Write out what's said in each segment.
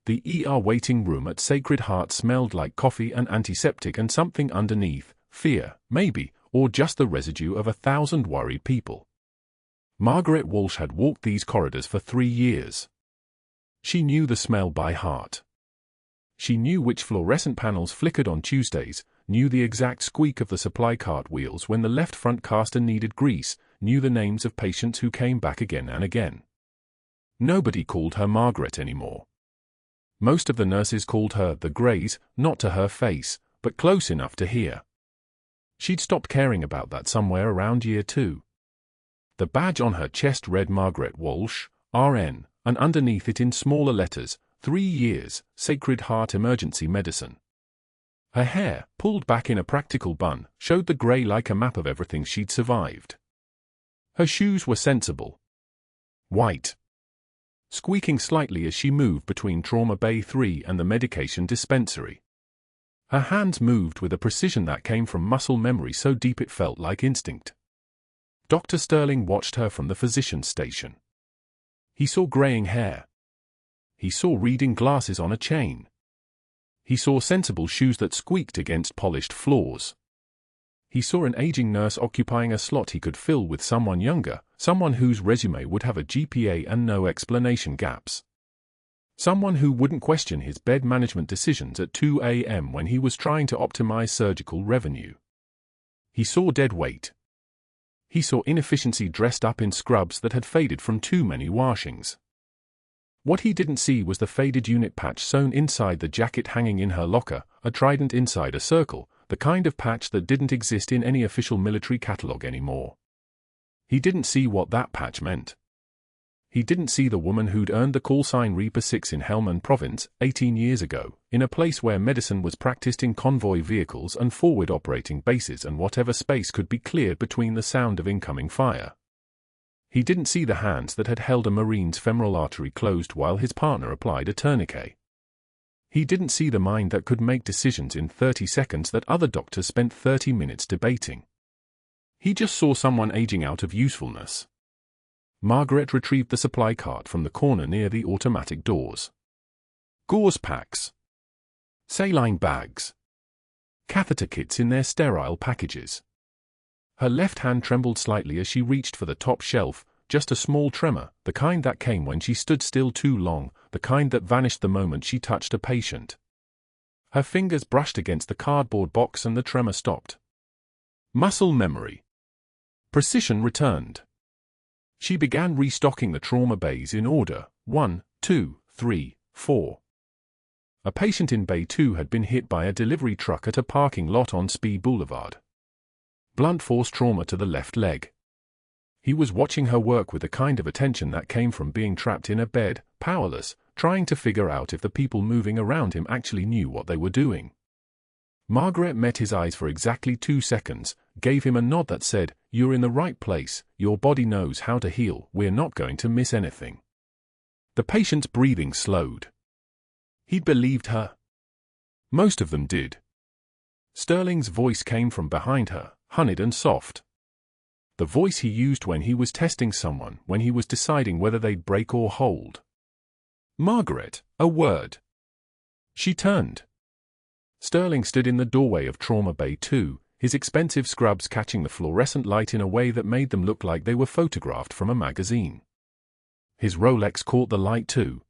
The ER waiting room at Sacred Heart smelled like coffee and antiseptic and something underneath, fear, maybe, or just the residue of 1,000 worried people. Margaret Walsh had walked these corridors for 3 years. She knew the smell by heart. She knew which fluorescent panels flickered on Tuesdays, knew the exact squeak of the supply cart wheels when the left front caster needed grease, knew the names of patients who came back again and again. Nobody called her Margaret anymore. Most of the nurses called her the Greys, not to her face, but close enough to hear. She'd stopped caring about that somewhere around year 2. The badge on her chest read Margaret Walsh, RN, and underneath it in smaller letters, 3 years, Sacred Heart Emergency Medicine. Her hair, pulled back in a practical bun, showed the grey like a map of everything she'd survived. Her shoes were sensible. White. Squeaking slightly as she moved between Trauma Bay 3 and the medication dispensary. Her hands moved with a precision that came from muscle memory so deep it felt like instinct. Dr. Sterling watched her from the physician's station. He saw graying hair. He saw reading glasses on a chain. He saw sensible shoes that squeaked against polished floors. He saw an aging nurse occupying a slot he could fill with someone younger, someone whose resume would have a GPA and no explanation gaps. Someone who wouldn't question his bed management decisions at 2 a.m. when he was trying to optimize surgical revenue. He saw dead weight. He saw inefficiency dressed up in scrubs that had faded from too many washings. What he didn't see was the faded unit patch sewn inside the jacket hanging in her locker, a trident inside a circle, the kind of patch that didn't exist in any official military catalog anymore. He didn't see what that patch meant. He didn't see the woman who'd earned the call sign Reaper 6 in Helmand Province 18 years ago, in a place where medicine was practiced in convoy vehicles and forward operating bases and whatever space could be cleared between the sound of incoming fire. He didn't see the hands that had held a Marine's femoral artery closed while his partner applied a tourniquet. He didn't see the mind that could make decisions in 30 seconds that other doctors spent 30 minutes debating. He just saw someone aging out of usefulness. Margaret retrieved the supply cart from the corner near the automatic doors. Gauze packs. Saline bags. Catheter kits in their sterile packages. Her left hand trembled slightly as she reached for the top shelf, just a small tremor, the kind that came when she stood still too long, the kind that vanished the moment she touched a patient. Her fingers brushed against the cardboard box and the tremor stopped. Muscle memory. Precision returned. She began restocking the trauma bays in order, 1, 2, 3, 4. A patient in Bay 2 had been hit by a delivery truck at a parking lot on Spee Boulevard. Blunt force trauma to the left leg. He was watching her work with the kind of attention that came from being trapped in a bed, powerless, trying to figure out if the people moving around him actually knew what they were doing. Margaret met his eyes for exactly 2 seconds, gave him a nod that said, "You're in the right place, your body knows how to heal, we're not going to miss anything." The patient's breathing slowed. He'd believed her. Most of them did. Sterling's voice came from behind her, honeyed and soft. The voice he used when he was testing someone, when he was deciding whether they'd break or hold. "Margaret, a word." She turned. Sterling stood in the doorway of Trauma Bay 2, his expensive scrubs catching the fluorescent light in a way that made them look like they were photographed from a magazine. His Rolex caught the light too.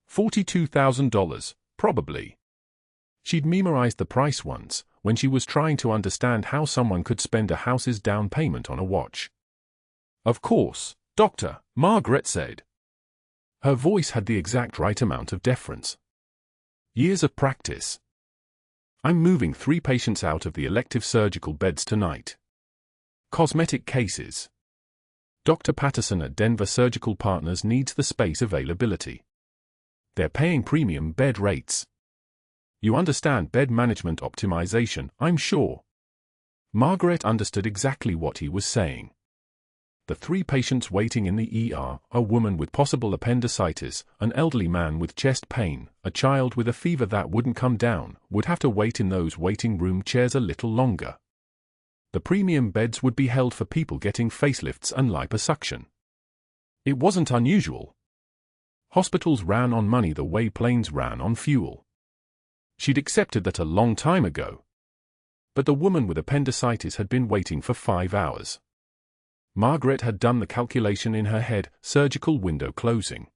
$42,000, probably. She'd memorized the price once, when she was trying to understand how someone could spend a house's down payment on a watch. "Of course, Doctor," Margaret said. Her voice had the exact right amount of deference. "Years of practice. I'm moving 3 patients out of the elective surgical beds tonight. Cosmetic cases. Dr. Patterson at Denver Surgical Partners needs the space availability. They're paying premium bed rates. You understand bed management optimization, I'm sure." Margaret understood exactly what he was saying. The 3 patients waiting in the ER, a woman with possible appendicitis, an elderly man with chest pain, a child with a fever that wouldn't come down, would have to wait in those waiting room chairs a little longer. The premium beds would be held for people getting facelifts and liposuction. It wasn't unusual. Hospitals ran on money the way planes ran on fuel. She'd accepted that a long time ago. But the woman with appendicitis had been waiting for 5 hours. Margaret had done the calculation in her head, surgical window closing.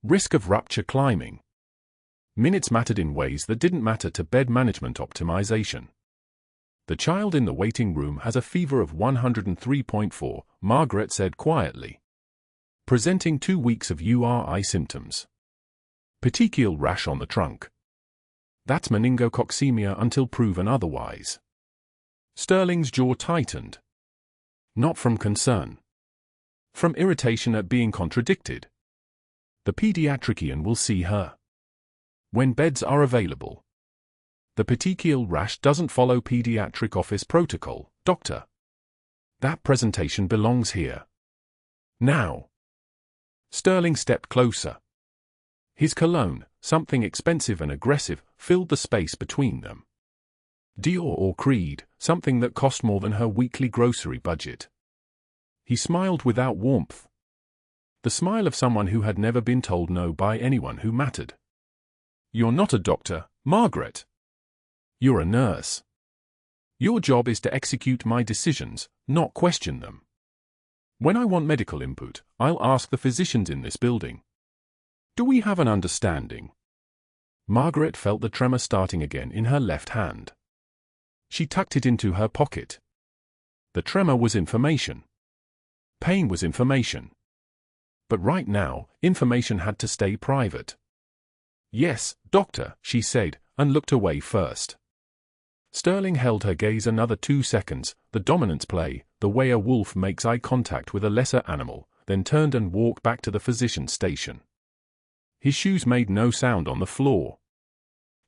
Risk of rupture climbing. Minutes mattered in ways that didn't matter to bed management optimization. The child in the waiting room has a fever of 103.4, Margaret said quietly. Presenting 2 weeks of URI symptoms. Petechial rash on the trunk. That's meningococcemia until proven otherwise. Sterling's jaw tightened. Not from concern. From irritation at being contradicted. The pediatrician will see her. When beds are available. The petechial rash doesn't follow pediatric office protocol, doctor. That presentation belongs here. Now. Sterling stepped closer. His cologne, something expensive and aggressive, filled the space between them. Dior or Creed, something that cost more than her weekly grocery budget. He smiled without warmth. The smile of someone who had never been told no by anyone who mattered. You're not a doctor, Margaret. You're a nurse. Your job is to execute my decisions, not question them. When I want medical input, I'll ask the physicians in this building. Do we have an understanding? Margaret felt the tremor starting again in her left hand. She tucked it into her pocket. The tremor was information. Pain was information. But right now, information had to stay private. Yes, doctor, she said, and looked away first. Sterling held her gaze another 2 seconds, the dominance play, the way a wolf makes eye contact with a lesser animal, then turned and walked back to the physician's station. His shoes made no sound on the floor.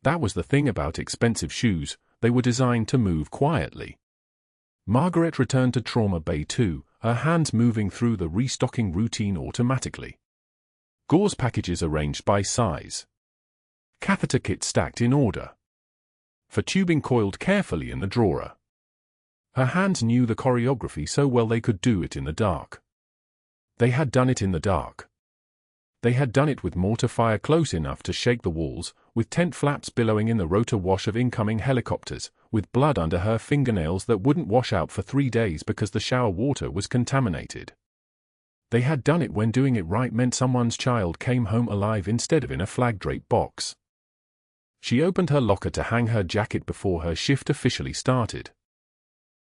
That was the thing about expensive shoes, they were designed to move quietly. Margaret returned to Trauma Bay 2, her hands moving through the restocking routine automatically. Gauze packages arranged by size. Catheter kit stacked in order. For tubing coiled carefully in the drawer. Her hands knew the choreography so well they could do it in the dark. They had done it in the dark. They had done it with mortar fire close enough to shake the walls, with tent flaps billowing in the rotor wash of incoming helicopters, with blood under her fingernails that wouldn't wash out for 3 days because the shower water was contaminated. They had done it when doing it right meant someone's child came home alive instead of in a flag-draped box. She opened her locker to hang her jacket before her shift officially started.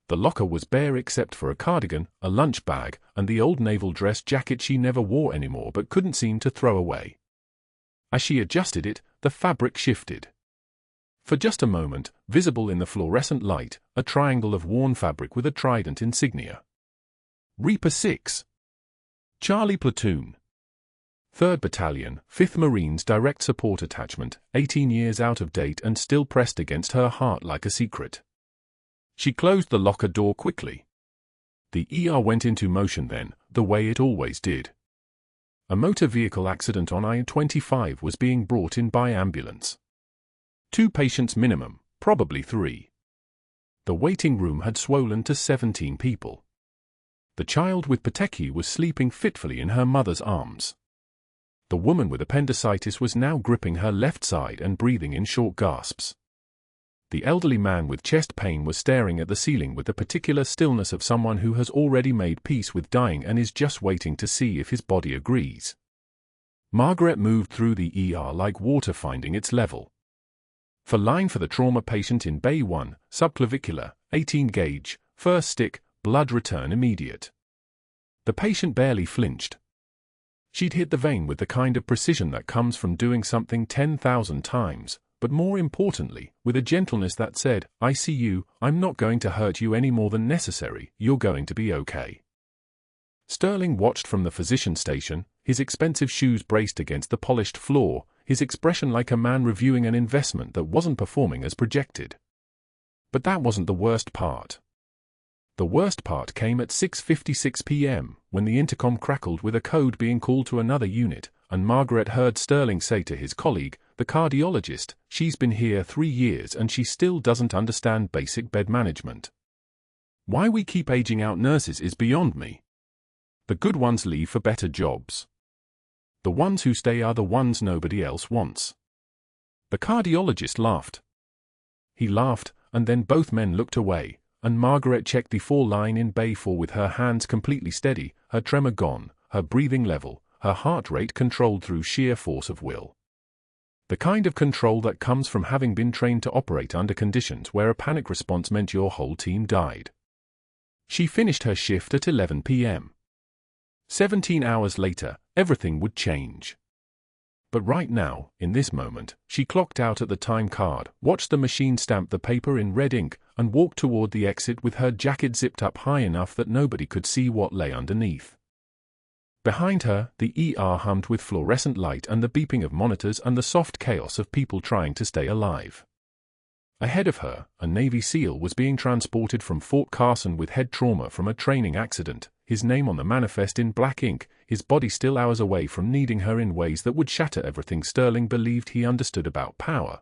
The locker was bare except for a cardigan, a lunch bag, and the old naval dress jacket she never wore anymore but couldn't seem to throw away. As she adjusted it, the fabric shifted. For just a moment, visible in the fluorescent light, a triangle of worn fabric with a trident insignia. Reaper 6. Charlie Platoon. 3rd Battalion, 5th Marines Direct Support Attachment, 18 years out of date and still pressed against her heart like a secret. She closed the locker door quickly. The ER went into motion then, the way it always did. A motor vehicle accident on I-25 was being brought in by ambulance. 2 patients minimum, probably 3. The waiting room had swollen to 17 people. The child with petechiae was sleeping fitfully in her mother's arms. The woman with appendicitis was now gripping her left side and breathing in short gasps. The elderly man with chest pain was staring at the ceiling with the particular stillness of someone who has already made peace with dying and is just waiting to see if his body agrees. Margaret moved through the ER like water finding its level. For line for the trauma patient in Bay 1, subclavicular, 18 gauge, first stick, blood return immediate. The patient barely flinched. She'd hit the vein with the kind of precision that comes from doing something 10,000 times, but more importantly, with a gentleness that said, I see you, I'm not going to hurt you any more than necessary, you're going to be okay. Sterling watched from the physician station, his expensive shoes braced against the polished floor, his expression like a man reviewing an investment that wasn't performing as projected. But that wasn't the worst part. The worst part came at 6:56 p.m., when the intercom crackled with a code being called to another unit, and Margaret heard Sterling say to his colleague, the cardiologist, she's been here 3 years and she still doesn't understand basic bed management. Why we keep aging out nurses is beyond me. The good ones leave for better jobs. The ones who stay are the ones nobody else wants. The cardiologist laughed. He laughed, and then both men looked away, and Margaret checked the 4 line in Bay 4 with her hands completely steady, her tremor gone, her breathing level, her heart rate controlled through sheer force of will. The kind of control that comes from having been trained to operate under conditions where a panic response meant your whole team died. She finished her shift at 11 p.m. 17 hours later, everything would change. But right now, in this moment, she clocked out at the time card, watched the machine stamp the paper in red ink, and walked toward the exit with her jacket zipped up high enough that nobody could see what lay underneath. Behind her, the ER hummed with fluorescent light and the beeping of monitors and the soft chaos of people trying to stay alive. Ahead of her, a Navy SEAL was being transported from Fort Carson with head trauma from a training accident, his name on the manifest in black ink, his body still hours away from needing her in ways that would shatter everything Sterling believed he understood about power.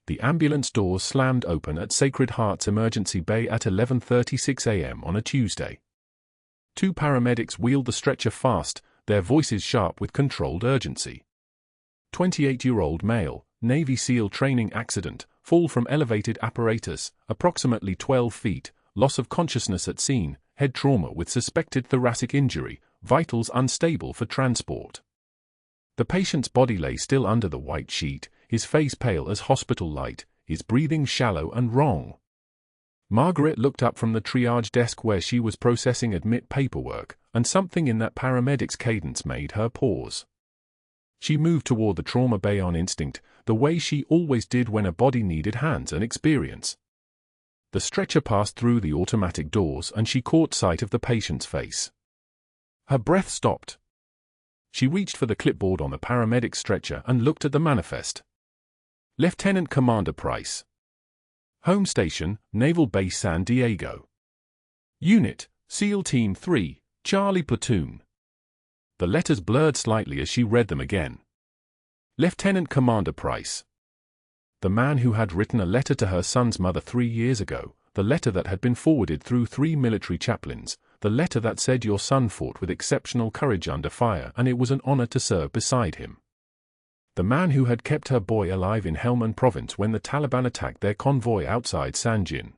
The ambulance doors slammed open at Sacred Heart's emergency bay at 11:36 a.m. on a Tuesday. 2 paramedics wheeled the stretcher fast, their voices sharp with controlled urgency. 28-year-old male, Navy SEAL training accident, fall from elevated apparatus, approximately 12 feet, loss of consciousness at scene, head trauma with suspected thoracic injury, vitals unstable for transport. The patient's body lay still under the white sheet, his face pale as hospital light, his breathing shallow and wrong. Margaret looked up from the triage desk where she was processing admit paperwork, and something in that paramedic's cadence made her pause. She moved toward the trauma bay on instinct, the way she always did when a body needed hands and experience. The stretcher passed through the automatic doors and she caught sight of the patient's face. Her breath stopped. She reached for the clipboard on the paramedic's stretcher and looked at the manifest. Lieutenant Commander Price. Home Station, Naval Base San Diego. Unit, SEAL Team 3, Charlie Platoon. The letters blurred slightly as she read them again. Lieutenant Commander Price. The man who had written a letter to her son's mother 3 years ago, the letter that had been forwarded through 3 military chaplains, the letter that said your son fought with exceptional courage under fire and it was an honor to serve beside him. The man who had kept her boy alive in Helmand Province when the Taliban attacked their convoy outside Sanjin.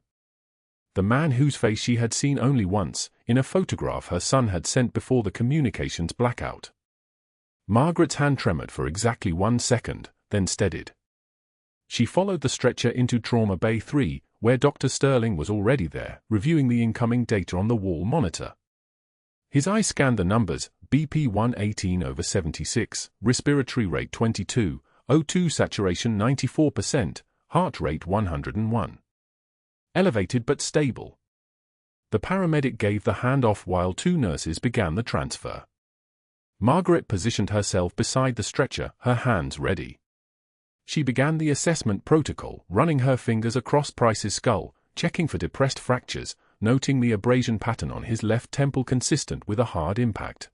The man whose face she had seen only once, in a photograph her son had sent before the communications blackout. Margaret's hand tremored for exactly 1 second, then steadied. She followed the stretcher into Trauma Bay 3, where Dr. Sterling was already there, reviewing the incoming data on the wall monitor. His eye scanned the numbers, BP 118/76, respiratory rate 22, O2 saturation 94%, heart rate 101. Elevated but stable. The paramedic gave the handoff while 2 nurses began the transfer. Margaret positioned herself beside the stretcher, her hands ready. She began the assessment protocol, running her fingers across Price's skull, checking for depressed fractures, noting the abrasion pattern on his left temple consistent with a hard impact.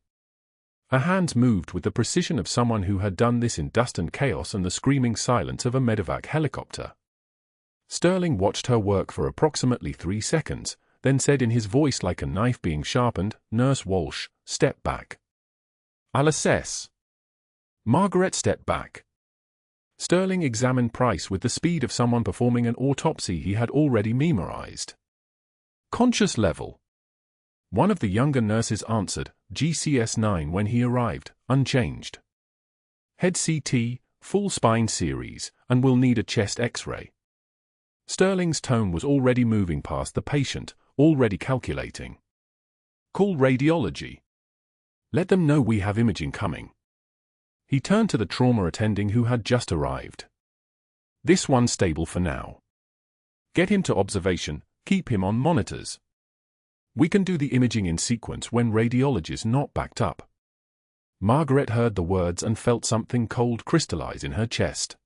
Her hands moved with the precision of someone who had done this in dust and chaos and the screaming silence of a medevac helicopter. Sterling watched her work for approximately 3 seconds, then said in his voice like a knife being sharpened, "Nurse Walsh, step back. I'll assess." Margaret stepped back. Sterling examined Price with the speed of someone performing an autopsy he had already memorized. Conscious level. One of the younger nurses answered, GCS-9 when he arrived, unchanged. Head CT, full spine series, and will need a chest X-ray. Sterling's tone was already moving past the patient, already calculating. Call radiology. Let them know we have imaging coming. He turned to the trauma attending who had just arrived. This one's stable for now. Get him to observation, keep him on monitors. We can do the imaging in sequence when radiology's not backed up. Margaret heard the words and felt something cold crystallize in her chest.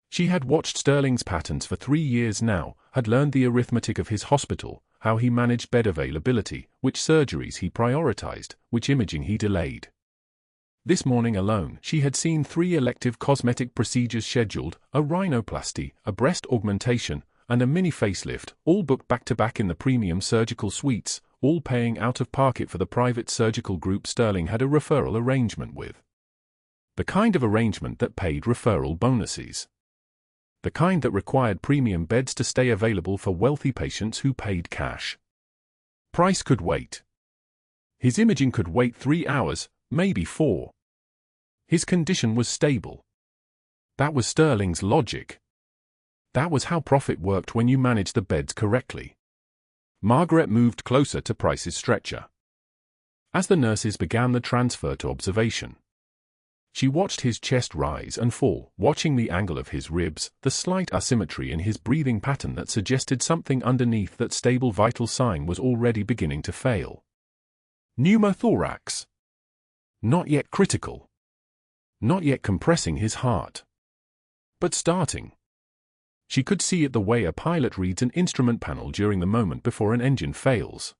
She had watched Sterling's patterns for 3 years now, had learned the arithmetic of his hospital, how he managed bed availability, which surgeries he prioritized, which imaging he delayed. This morning alone, she had seen 3 elective cosmetic procedures scheduled, a rhinoplasty, a breast augmentation, and a mini facelift, all booked back-to-back in the premium surgical suites, all paying out of pocket for the private surgical group Sterling had a referral arrangement with. The kind of arrangement that paid referral bonuses. The kind that required premium beds to stay available for wealthy patients who paid cash. Price could wait. His imaging could wait 3 hours, maybe 4. His condition was stable. That was Sterling's logic. That was how profit worked when you managed the beds correctly. Margaret moved closer to Price's stretcher. As the nurses began the transfer to observation, she watched his chest rise and fall, watching the angle of his ribs, the slight asymmetry in his breathing pattern that suggested something underneath that stable vital sign was already beginning to fail. Pneumothorax. Not yet critical. Not yet compressing his heart. But starting. She could see it the way a pilot reads an instrument panel during the moment before an engine fails.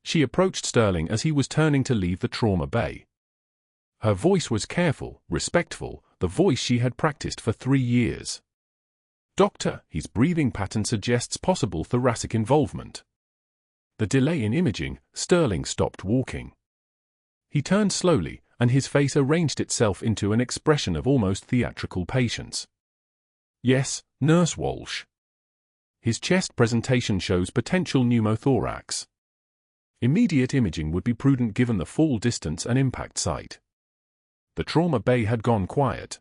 She approached Sterling as he was turning to leave the trauma bay. Her voice was careful, respectful, the voice she had practiced for 3 years. "Doctor, his breathing pattern suggests possible thoracic involvement." The delay in imaging, Sterling stopped walking. He turned slowly, and his face arranged itself into an expression of almost theatrical patience. "Yes, Nurse Walsh." His chest presentation shows potential pneumothorax. Immediate imaging would be prudent given the fall distance and impact site. The trauma bay had gone quiet.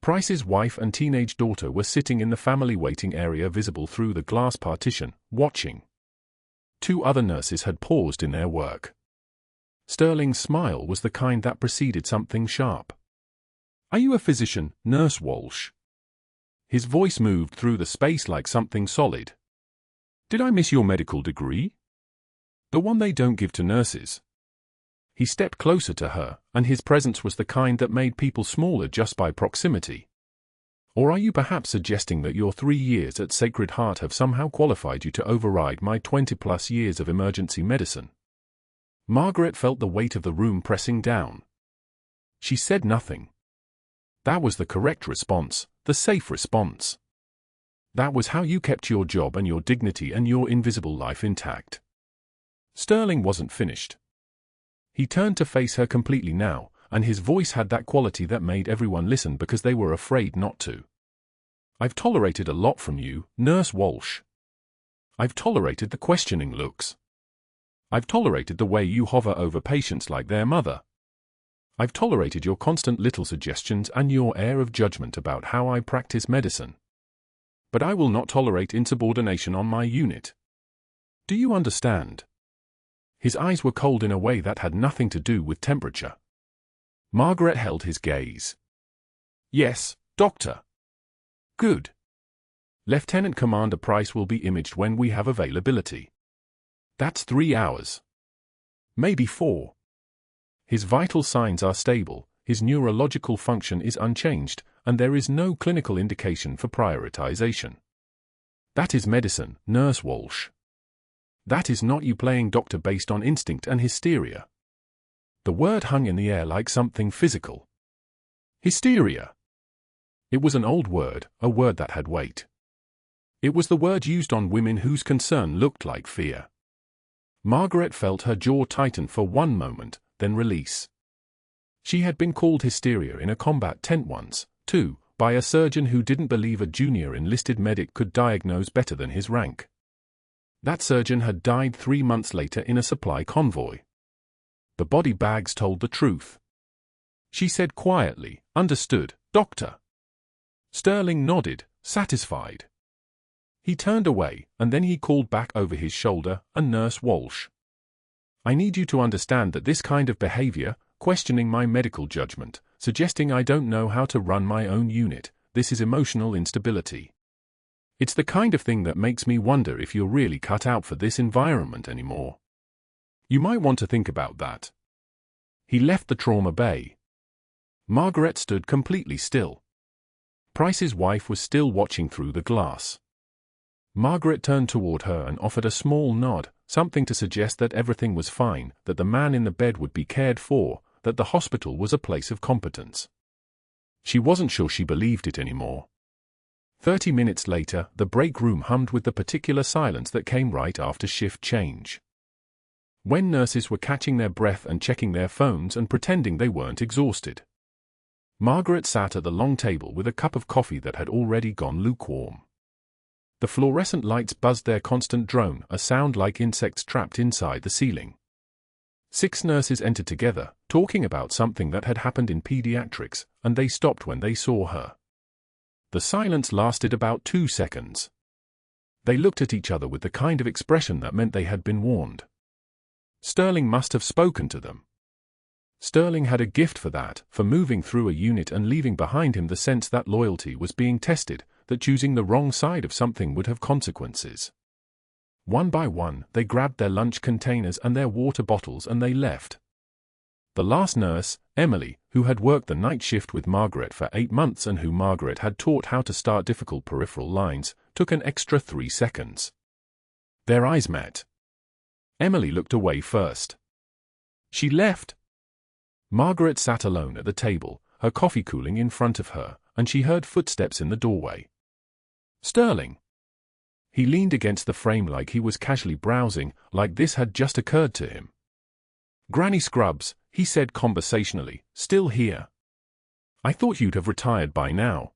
Price's wife and teenage daughter were sitting in the family waiting area visible through the glass partition, watching. 2 other nurses had paused in their work. Sterling's smile was the kind that preceded something sharp. "Are you a physician, Nurse Walsh?" His voice moved through the space like something solid. "Did I miss your medical degree? The one they don't give to nurses." He stepped closer to her, and his presence was the kind that made people smaller just by proximity. "Or are you perhaps suggesting that your 3 years at Sacred Heart have somehow qualified you to override my 20-plus years of emergency medicine?" Margaret felt the weight of the room pressing down. She said nothing. That was the correct response, the safe response. That was how you kept your job and your dignity and your invisible life intact. Sterling wasn't finished. He turned to face her completely now, and his voice had that quality that made everyone listen because they were afraid not to. "I've tolerated a lot from you, Nurse Walsh. I've tolerated the questioning looks. I've tolerated the way you hover over patients like their mother. I've tolerated your constant little suggestions and your air of judgment about how I practice medicine. But I will not tolerate insubordination on my unit. Do you understand?" His eyes were cold in a way that had nothing to do with temperature. Margaret held his gaze. "Yes, Doctor." "Good. Lieutenant Commander Price will be imaged when we have availability. That's 3 hours. Maybe 4. His vital signs are stable, his neurological function is unchanged, and there is no clinical indication for prioritization. That is medicine, Nurse Walsh. That is not you playing doctor based on instinct and hysteria." The word hung in the air like something physical. Hysteria. It was an old word, a word that had weight. It was the word used on women whose concern looked like fear. Margaret felt her jaw tighten for one moment, then release. She had been called hysteria in a combat tent once, too, by a surgeon who didn't believe a junior enlisted medic could diagnose better than his rank. That surgeon had died 3 months later in a supply convoy. The body bags told the truth. She said quietly, "Understood, Doctor." Sterling nodded, satisfied. He turned away, and then he called back over his shoulder, "And Nurse Walsh, I need you to understand that this kind of behavior, questioning my medical judgment, suggesting I don't know how to run my own unit, this is emotional instability. It's the kind of thing that makes me wonder if you're really cut out for this environment anymore. You might want to think about that." He left the trauma bay. Margaret stood completely still. Price's wife was still watching through the glass. Margaret turned toward her and offered a small nod, something to suggest that everything was fine, that the man in the bed would be cared for, that the hospital was a place of competence. She wasn't sure she believed it anymore. 30 minutes later, the break room hummed with the particular silence that came right after shift change. When nurses were catching their breath and checking their phones and pretending they weren't exhausted. Margaret sat at the long table with a cup of coffee that had already gone lukewarm. The fluorescent lights buzzed their constant drone, a sound like insects trapped inside the ceiling. 6 nurses entered together, talking about something that had happened in pediatrics, and they stopped when they saw her. The silence lasted about 2 seconds. They looked at each other with the kind of expression that meant they had been warned. Sterling must have spoken to them. Sterling had a gift for that, for moving through a unit and leaving behind him the sense that loyalty was being tested, that choosing the wrong side of something would have consequences. One by one, they grabbed their lunch containers and their water bottles and they left. The last nurse, Emily, who had worked the night shift with Margaret for 8 months and who Margaret had taught how to start difficult peripheral lines, took an extra 3 seconds. Their eyes met. Emily looked away first. She left. Margaret sat alone at the table, her coffee cooling in front of her, and she heard footsteps in the doorway. Sterling. He leaned against the frame like he was casually browsing, like this had just occurred to him. Granny Scrubs, he said conversationally, still here? I thought you'd have retired by now.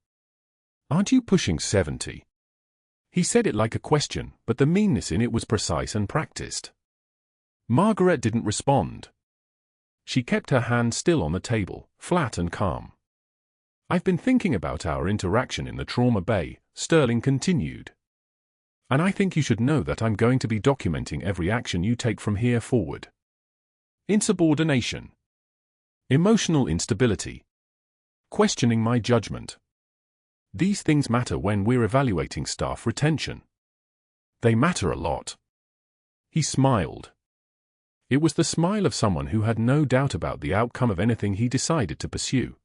Aren't you pushing 70? He said it like a question, but the meanness in it was precise and practiced. Margaret didn't respond. She kept her hand still on the table, flat and calm. I've been thinking about our interaction in the trauma bay, Sterling continued. And I think you should know that I'm going to be documenting every action you take from here forward. Insubordination. Emotional instability. Questioning my judgment. These things matter when we're evaluating staff retention. They matter a lot. He smiled. It was the smile of someone who had no doubt about the outcome of anything he decided to pursue.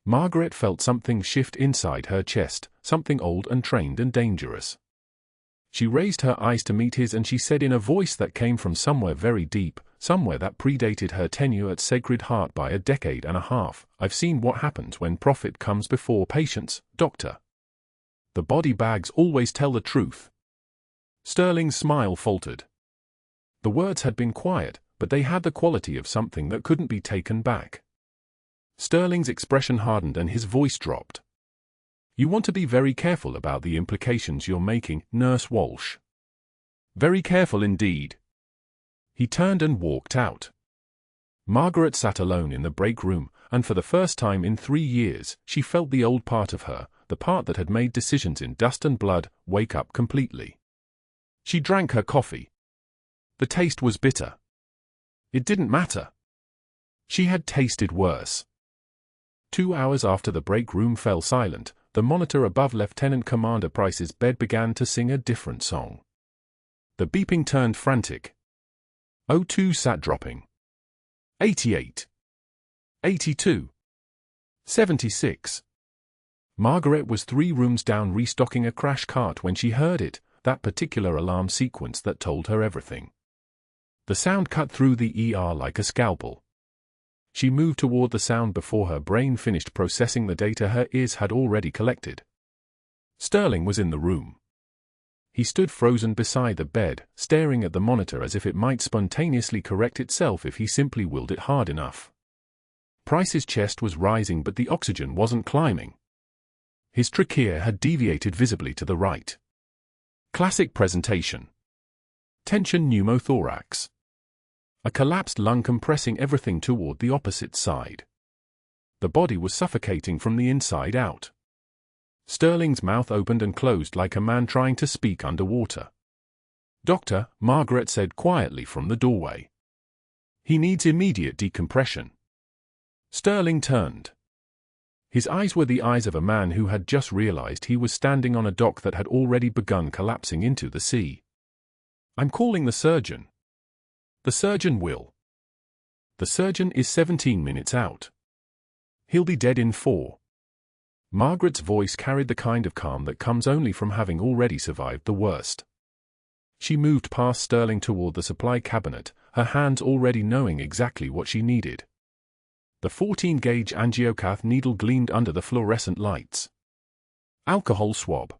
Margaret felt something shift inside her chest, something old and trained and dangerous. She raised her eyes to meet his and she said in a voice that came from somewhere very deep, somewhere that predated her tenure at Sacred Heart by a decade and a half, I've seen what happens when profit comes before patience, Doctor. The body bags always tell the truth. Sterling's smile faltered. The words had been quiet, but they had the quality of something that couldn't be taken back. Sterling's expression hardened and his voice dropped. You want to be very careful about the implications you're making, Nurse Walsh. Very careful indeed. He turned and walked out. Margaret sat alone in the break room, and for the first time in 3 years, she felt the old part of her, the part that had made decisions in dust and blood, wake up completely. She drank her coffee. The taste was bitter. It didn't matter. She had tasted worse. 2 hours after the break room fell silent, the monitor above Lieutenant Commander Price's bed began to sing a different song. The beeping turned frantic. 02 sat dropping. 88. 82. 76. Margaret was 3 rooms down restocking a crash cart when she heard it, that particular alarm sequence that told her everything. The sound cut through the ER like a scalpel. She moved toward the sound before her brain finished processing the data her ears had already collected. Sterling was in the room. He stood frozen beside the bed, staring at the monitor as if it might spontaneously correct itself if he simply willed it hard enough. Price's chest was rising but the oxygen wasn't climbing. His trachea had deviated visibly to the right. Classic presentation. Tension pneumothorax. A collapsed lung compressing everything toward the opposite side. The body was suffocating from the inside out. Sterling's mouth opened and closed like a man trying to speak underwater. Doctor, Margaret said quietly from the doorway. He needs immediate decompression. Sterling turned. His eyes were the eyes of a man who had just realized he was standing on a dock that had already begun collapsing into the sea. I'm calling the surgeon. The surgeon will. The surgeon is 17 minutes out. He'll be dead in 4. Margaret's voice carried the kind of calm that comes only from having already survived the worst. She moved past Sterling toward the supply cabinet, her hands already knowing exactly what she needed. The 14-gauge angiocath needle gleamed under the fluorescent lights. Alcohol swab.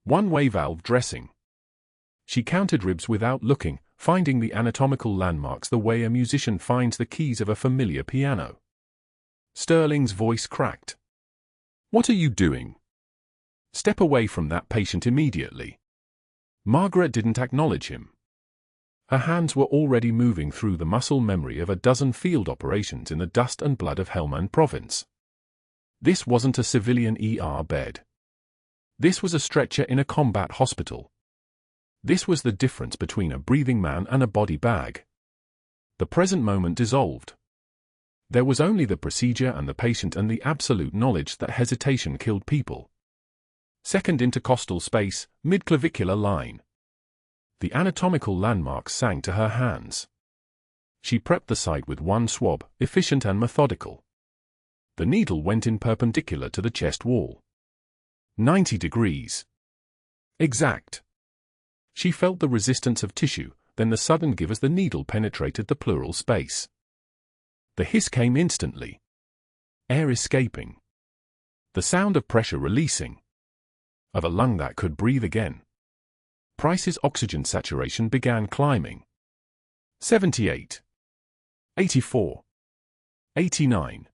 One-way valve dressing. She counted ribs without looking, finding the anatomical landmarks the way a musician finds the keys of a familiar piano. Sterling's voice cracked. "What are you doing? Step away from that patient immediately." Margaret didn't acknowledge him. Her hands were already moving through the muscle memory of a dozen field operations in the dust and blood of Helmand province. This wasn't a civilian ER bed. This was a stretcher in a combat hospital. This was the difference between a breathing man and a body bag. The present moment dissolved. There was only the procedure and the patient and the absolute knowledge that hesitation killed people. Second intercostal space, midclavicular line. The anatomical landmarks sang to her hands. She prepped the site with one swab, efficient and methodical. The needle went in perpendicular to the chest wall. 90 degrees. Exact. She felt the resistance of tissue, then the sudden give as the needle penetrated the pleural space. The hiss came instantly. Air escaping. The sound of pressure releasing. Of a lung that could breathe again. Price's oxygen saturation began climbing. 78. 84. 89.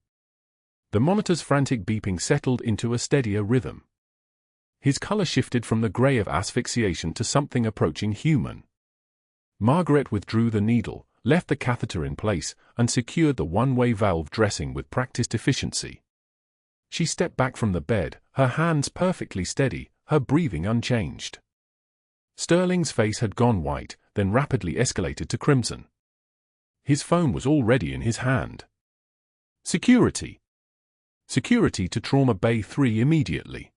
The monitor's frantic beeping settled into a steadier rhythm. His color shifted from the gray of asphyxiation to something approaching human. Margaret withdrew the needle, left the catheter in place, and secured the one-way valve dressing with practiced efficiency. She stepped back from the bed, her hands perfectly steady, her breathing unchanged. Sterling's face had gone white, then rapidly escalated to crimson. His phone was already in his hand. Security. Security to Trauma Bay 3 immediately.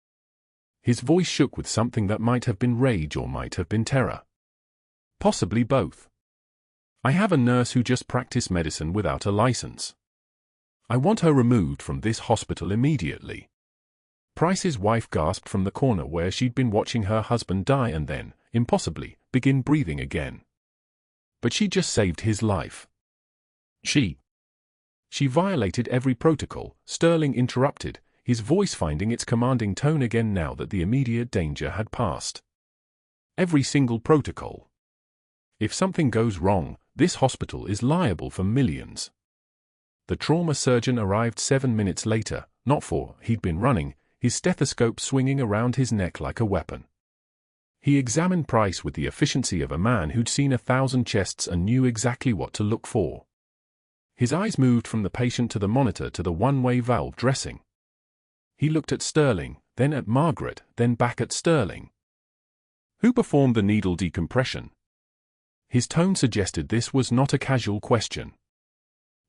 His voice shook with something that might have been rage or might have been terror. Possibly both. I have a nurse who just practiced medicine without a license. I want her removed from this hospital immediately. Price's wife gasped from the corner where she'd been watching her husband die and then, impossibly, begin breathing again. But she just saved his life. She violated every protocol, Sterling interrupted, his voice finding its commanding tone again now that the immediate danger had passed. Every single protocol. If something goes wrong, this hospital is liable for millions. The trauma surgeon arrived 7 minutes later, not 4, he'd been running, his stethoscope swinging around his neck like a weapon. He examined Price with the efficiency of a man who'd seen 1,000 chests and knew exactly what to look for. His eyes moved from the patient to the monitor to the one-way valve dressing. He looked at Sterling, then at Margaret, then back at Sterling. Who performed the needle decompression? His tone suggested this was not a casual question.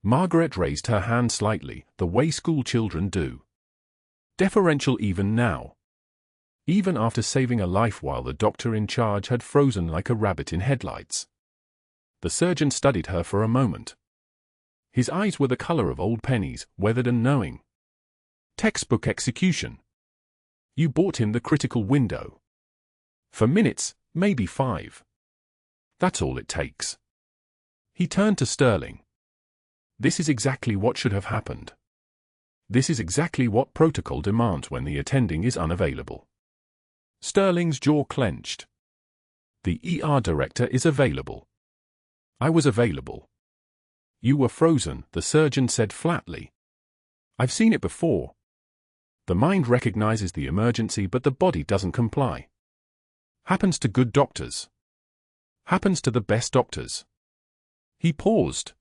Margaret raised her hand slightly, the way school children do. Deferential even now. Even after saving a life while the doctor in charge had frozen like a rabbit in headlights. The surgeon studied her for a moment. His eyes were the color of old pennies, weathered and knowing. Textbook execution. You bought him the critical window. For minutes, maybe 5. That's all it takes. He turned to Sterling. This is exactly what should have happened. This is exactly what protocol demands when the attending is unavailable. Sterling's jaw clenched. The ER director is available. I was available. You were frozen, the surgeon said flatly. I've seen it before. The mind recognizes the emergency but the body doesn't comply. Happens to good doctors. Happens to the best doctors. He paused.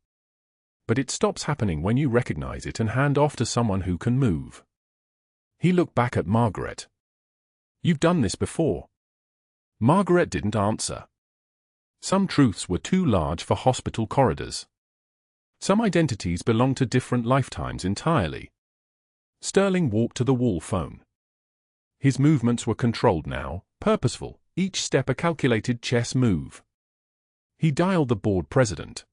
But it stops happening when you recognize it and hand off to someone who can move. He looked back at Margaret. You've done this before. Margaret didn't answer. Some truths were too large for hospital corridors. Some identities belonged to different lifetimes entirely. Sterling walked to the wall phone. His movements were controlled now, purposeful, each step a calculated chess move. He dialed the board president.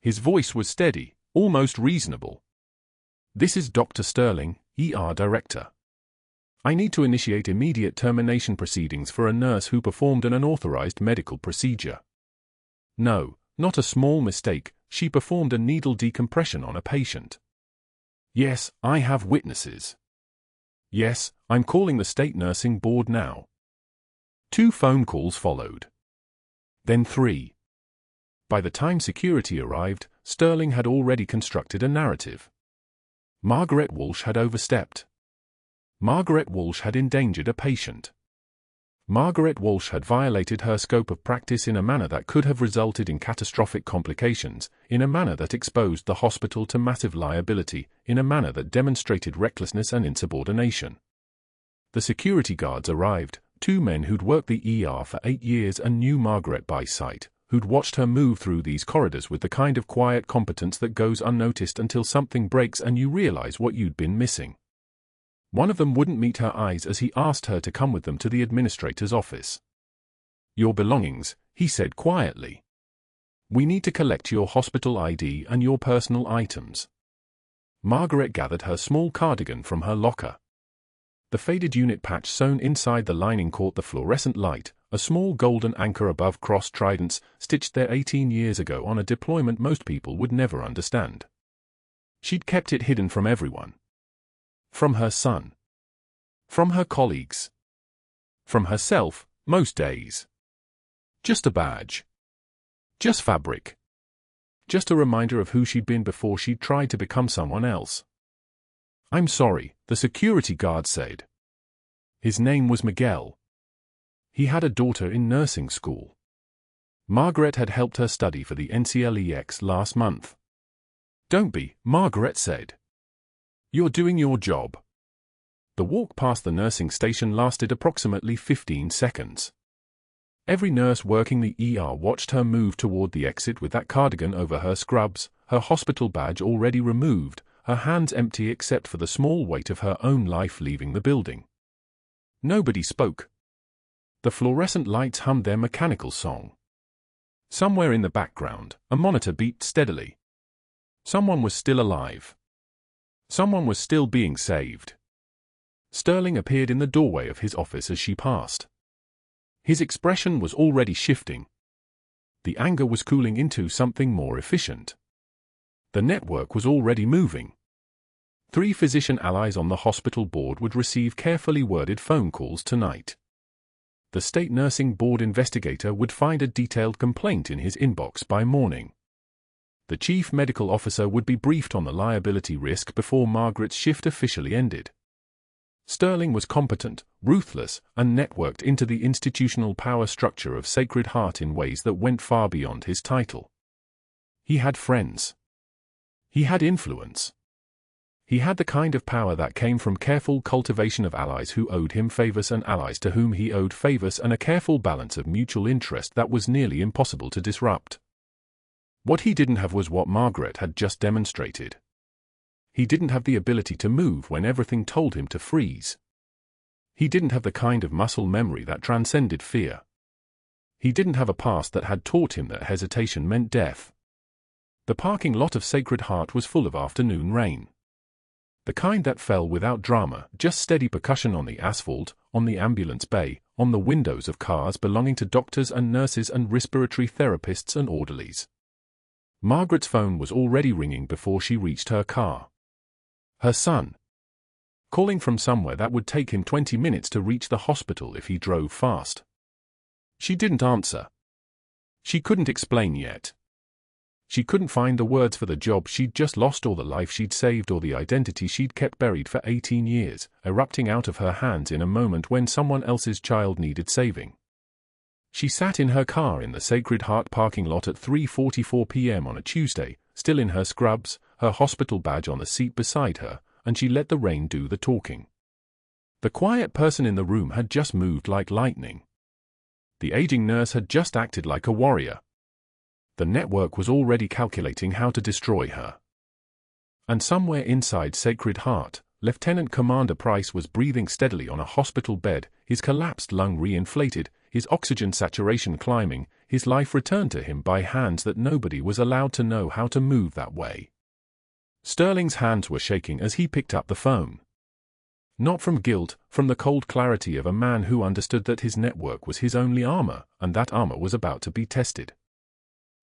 His voice was steady, almost reasonable. This is Dr. Sterling, ER director. I need to initiate immediate termination proceedings for a nurse who performed an unauthorized medical procedure. No, not a small mistake, she performed a needle decompression on a patient. Yes, I have witnesses. Yes, I'm calling the state nursing board now. 2 phone calls followed. Then 3. By the time security arrived, Sterling had already constructed a narrative. Margaret Walsh had overstepped. Margaret Walsh had endangered a patient. Margaret Walsh had violated her scope of practice in a manner that could have resulted in catastrophic complications, in a manner that exposed the hospital to massive liability, in a manner that demonstrated recklessness and insubordination. The security guards arrived, 2 men who'd worked the ER for 8 years and knew Margaret by sight, who'd watched her move through these corridors with the kind of quiet competence that goes unnoticed until something breaks and you realize what you'd been missing. One of them wouldn't meet her eyes as he asked her to come with them to the administrator's office. "Your belongings," he said quietly. "We need to collect your hospital ID and your personal items." Margaret gathered her small cardigan from her locker. The faded unit patch sewn inside the lining caught the fluorescent light, a small golden anchor above crossed tridents, stitched there 18 years ago on a deployment most people would never understand. She'd kept it hidden from everyone. From her son. From her colleagues. From herself, most days. Just a badge. Just fabric. Just a reminder of who she'd been before she'd tried to become someone else. "I'm sorry," the security guard said. His name was Miguel. He had a daughter in nursing school. Margaret had helped her study for the NCLEX last month. "Don't be," Margaret said. "You're doing your job." The walk past the nursing station lasted approximately 15 seconds. Every nurse working the ER watched her move toward the exit with that cardigan over her scrubs, her hospital badge already removed, her hands empty except for the small weight of her own life leaving the building. Nobody spoke. The fluorescent lights hummed their mechanical song. Somewhere in the background, a monitor beeped steadily. Someone was still alive. Someone was still being saved. Sterling appeared in the doorway of his office as she passed. His expression was already shifting. The anger was cooling into something more efficient. The network was already moving. 3 physician allies on the hospital board would receive carefully worded phone calls tonight. The state nursing board investigator would find a detailed complaint in his inbox by morning. The chief medical officer would be briefed on the liability risk before Margaret's shift officially ended. Sterling was competent, ruthless, and networked into the institutional power structure of Sacred Heart in ways that went far beyond his title. He had friends. He had influence. He had the kind of power that came from careful cultivation of allies who owed him favors and allies to whom he owed favors, and a careful balance of mutual interest that was nearly impossible to disrupt. What he didn't have was what Margaret had just demonstrated. He didn't have the ability to move when everything told him to freeze. He didn't have the kind of muscle memory that transcended fear. He didn't have a past that had taught him that hesitation meant death. The parking lot of Sacred Heart was full of afternoon rain. The kind that fell without drama, just steady percussion on the asphalt, on the ambulance bay, on the windows of cars belonging to doctors and nurses and respiratory therapists and orderlies. Margaret's phone was already ringing before she reached her car. Her son. Calling from somewhere that would take him 20 minutes to reach the hospital if he drove fast. She didn't answer. She couldn't explain yet. She couldn't find the words for the job she'd just lost or the life she'd saved or the identity she'd kept buried for 18 years, erupting out of her hands in a moment when someone else's child needed saving. She sat in her car in the Sacred Heart parking lot at 3:44 p.m. on a Tuesday, still in her scrubs, her hospital badge on the seat beside her, and she let the rain do the talking. The quiet person in the room had just moved like lightning. The aging nurse had just acted like a warrior. The network was already calculating how to destroy her. And somewhere inside Sacred Heart, Lieutenant Commander Price was breathing steadily on a hospital bed, his collapsed lung reinflated, his oxygen saturation climbing, his life returned to him by hands that nobody was allowed to know how to move that way. Sterling's hands were shaking as he picked up the phone. Not from guilt, from the cold clarity of a man who understood that his network was his only armor, and that armor was about to be tested.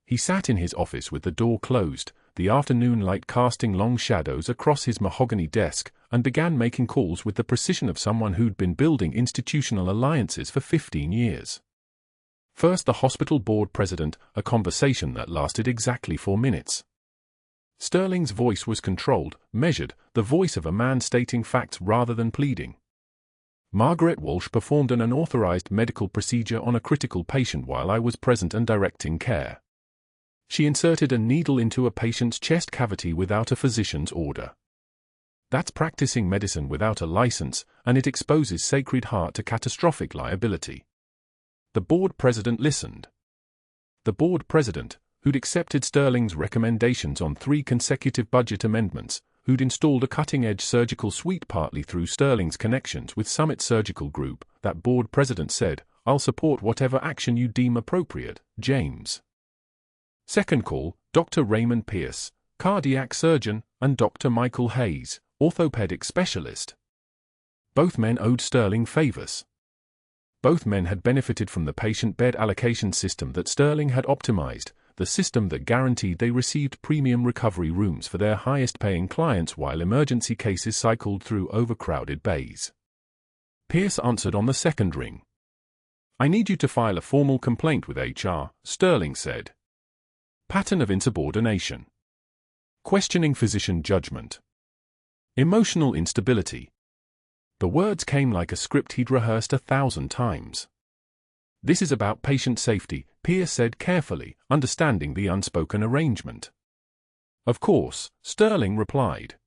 He sat in his office with the door closed, the afternoon light casting long shadows across his mahogany desk, and began making calls with the precision of someone who'd been building institutional alliances for 15 years. First the hospital board president, a conversation that lasted exactly 4 minutes. Sterling's voice was controlled, measured, the voice of a man stating facts rather than pleading. Margaret Walsh performed an unauthorized medical procedure on a critical patient while I was present and directing care. She inserted a needle into a patient's chest cavity without a physician's order. That's practicing medicine without a license, and it exposes Sacred Heart to catastrophic liability. The board president listened. The board president, who'd accepted Sterling's recommendations on 3 consecutive budget amendments, who'd installed a cutting-edge surgical suite partly through Sterling's connections with Summit Surgical Group, that board president said, "I'll support whatever action you deem appropriate, James." Second call, Dr. Raymond Pierce, cardiac surgeon, and Dr. Michael Hayes, orthopedic specialist. Both men owed Sterling favors. Both men had benefited from the patient bed allocation system that Sterling had optimized, the system that guaranteed they received premium recovery rooms for their highest-paying clients while emergency cases cycled through overcrowded bays. Pierce answered on the second ring. "I need you to file a formal complaint with HR," Sterling said. Pattern of insubordination. Questioning physician judgment. Emotional instability. The words came like a script he'd rehearsed 1,000 times. "This is about patient safety," Pierce said carefully, understanding the unspoken arrangement. "Of course," Sterling replied.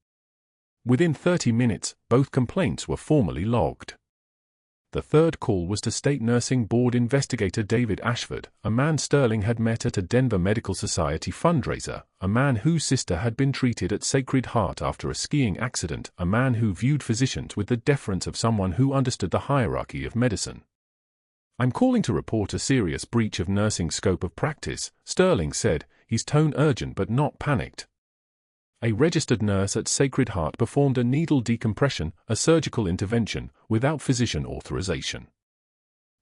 Within 30 minutes, both complaints were formally logged. The third call was to State Nursing Board investigator David Ashford, a man Sterling had met at a Denver Medical Society fundraiser, a man whose sister had been treated at Sacred Heart after a skiing accident, a man who viewed physicians with the deference of someone who understood the hierarchy of medicine. "I'm calling to report a serious breach of nursing scope of practice," Sterling said, his tone urgent but not panicked. "A registered nurse at Sacred Heart performed a needle decompression, a surgical intervention, without physician authorization.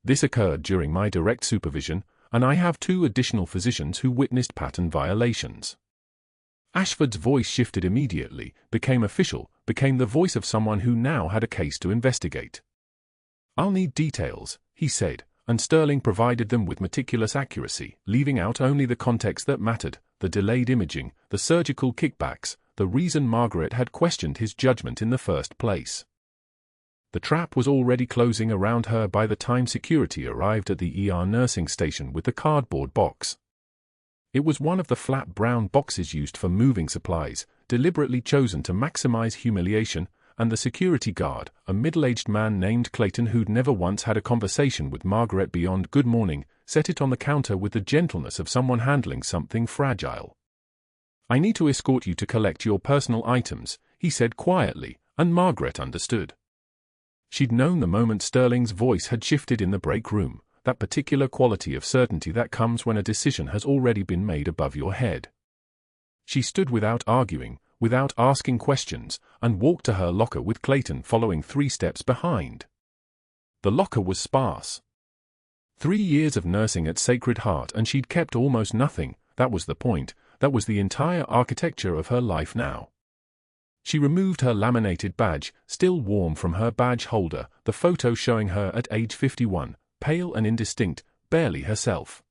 This occurred during my direct supervision, and I have 2 additional physicians who witnessed pattern violations." Ashford's voice shifted immediately, became official, became the voice of someone who now had a case to investigate. "I'll need details," he said, and Sterling provided them with meticulous accuracy, leaving out only the context that mattered, the delayed imaging, the surgical kickbacks, the reason Margaret had questioned his judgment in the first place. The trap was already closing around her by the time security arrived at the ER nursing station with the cardboard box. It was one of the flat brown boxes used for moving supplies, deliberately chosen to maximize humiliation, and the security guard, a middle-aged man named Clayton who'd never once had a conversation with Margaret beyond "good morning," set it on the counter with the gentleness of someone handling something fragile. "I need to escort you to collect your personal items," he said quietly, and Margaret understood. She'd known the moment Sterling's voice had shifted in the break room, that particular quality of certainty that comes when a decision has already been made above your head. She stood without arguing, without asking questions, and walked to her locker with Clayton following 3 steps behind. The locker was sparse. 3 years of nursing at Sacred Heart and she'd kept almost nothing, that was the point, that was the entire architecture of her life now. She removed her laminated badge, still warm from her badge holder, the photo showing her at age 51, pale and indistinct, barely herself.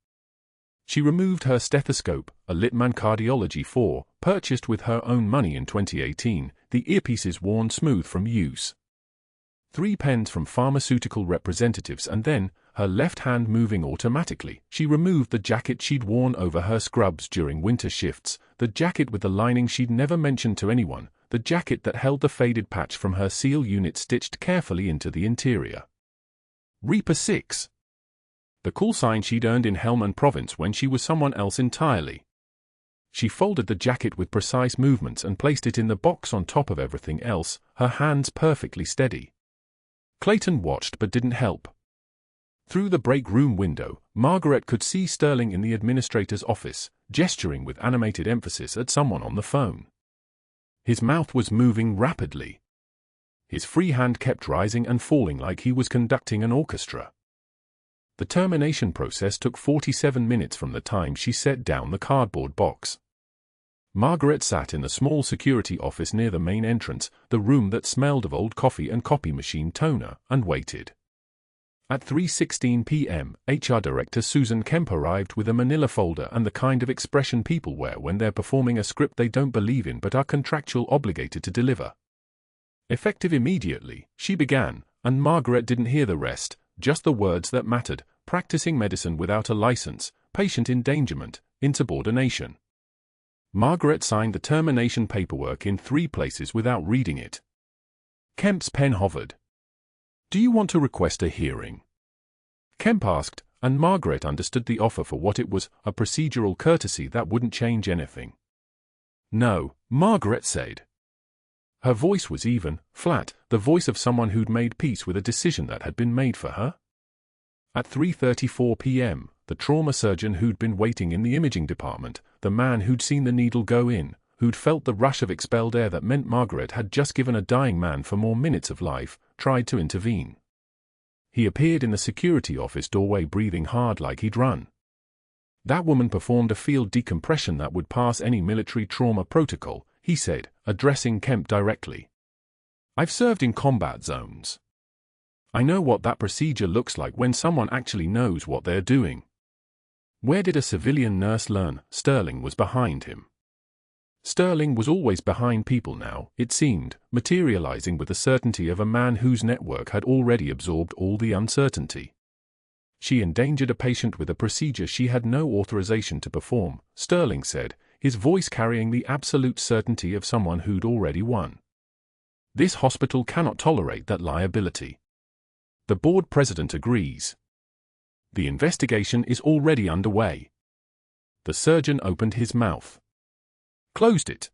She removed her stethoscope, a Littmann Cardiology 4, purchased with her own money in 2018, the earpieces worn smooth from use. 3 pens from pharmaceutical representatives and then, her left hand moving automatically, she removed the jacket she'd worn over her scrubs during winter shifts, the jacket with the lining she'd never mentioned to anyone, the jacket that held the faded patch from her SEAL unit stitched carefully into the interior. Reaper 6. The call sign she'd earned in Helmand Province when she was someone else entirely. She folded the jacket with precise movements and placed it in the box on top of everything else, her hands perfectly steady. Clayton watched but didn't help. Through the break room window, Margaret could see Sterling in the administrator's office, gesturing with animated emphasis at someone on the phone. His mouth was moving rapidly. His free hand kept rising and falling like he was conducting an orchestra. The termination process took 47 minutes from the time she set down the cardboard box. Margaret sat in the small security office near the main entrance, the room that smelled of old coffee and copy machine toner, and waited. At 3:16 p.m., HR Director Susan Kemp arrived with a manila folder and the kind of expression people wear when they're performing a script they don't believe in but are contractually obligated to deliver. Effective immediately, she began, and Margaret didn't hear the rest, just the words that mattered: practicing medicine without a license, patient endangerment, insubordination. Margaret signed the termination paperwork in 3 places without reading it. Kemp's pen hovered. "Do you want to request a hearing?" Kemp asked, and Margaret understood the offer for what it was, a procedural courtesy that wouldn't change anything. "No," Margaret said. Her voice was even, flat, the voice of someone who'd made peace with a decision that had been made for her. At 3:34 p.m., the trauma surgeon who'd been waiting in the imaging department, the man who'd seen the needle go in, who'd felt the rush of expelled air that meant Margaret had just given a dying man 4 more minutes of life, tried to intervene. He appeared in the security office doorway breathing hard like he'd run. That woman performed a field decompression that would pass any military trauma protocol, he said, addressing Kemp directly. "I've served in combat zones. I know what that procedure looks like when someone actually knows what they're doing." Where did a civilian nurse learn? Sterling was behind him. Sterling was always behind people now, it seemed, materializing with the certainty of a man whose network had already absorbed all the uncertainty. She endangered a patient with a procedure she had no authorization to perform, Sterling said, his voice carrying the absolute certainty of someone who'd already won. "This hospital cannot tolerate that liability. The board president agrees. The investigation is already underway." The surgeon opened his mouth. Closed it.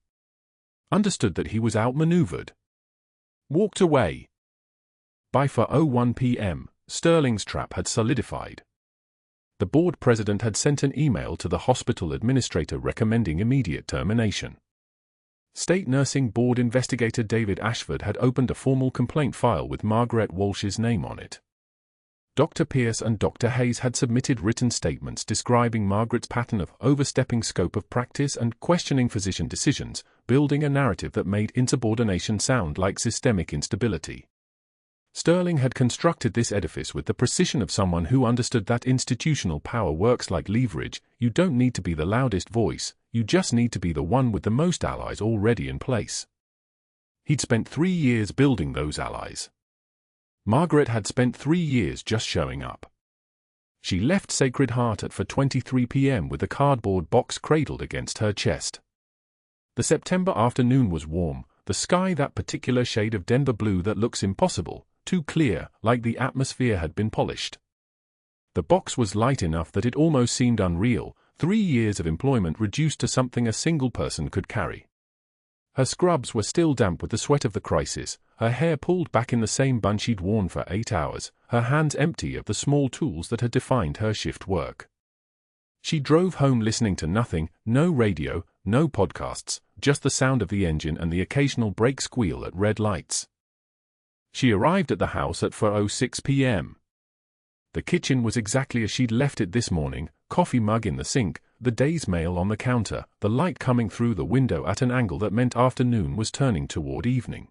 Understood that he was outmaneuvered. Walked away. By 4:01 p.m., Sterling's trap had solidified. The board president had sent an email to the hospital administrator recommending immediate termination. State Nursing Board investigator David Ashford had opened a formal complaint file with Margaret Walsh's name on it. Dr. Pierce and Dr. Hayes had submitted written statements describing Margaret's pattern of overstepping scope of practice and questioning physician decisions, building a narrative that made insubordination sound like systemic instability. Sterling had constructed this edifice with the precision of someone who understood that institutional power works like leverage. You don't need to be the loudest voice, you just need to be the one with the most allies already in place. He'd spent 3 years building those allies. Margaret had spent 3 years just showing up. She left Sacred Heart at 4:23 p.m. with the cardboard box cradled against her chest. The September afternoon was warm, the sky that particular shade of Denver blue that looks impossible, too clear, like the atmosphere had been polished. The box was light enough that it almost seemed unreal, 3 years of employment reduced to something a single person could carry. Her scrubs were still damp with the sweat of the crisis, her hair pulled back in the same bun she'd worn for 8 hours, her hands empty of the small tools that had defined her shift work. She drove home listening to nothing, no radio, no podcasts, just the sound of the engine and the occasional brake squeal at red lights. She arrived at the house at 4:06 p.m. The kitchen was exactly as she'd left it this morning, coffee mug in the sink, the day's mail on the counter, the light coming through the window at an angle that meant afternoon was turning toward evening.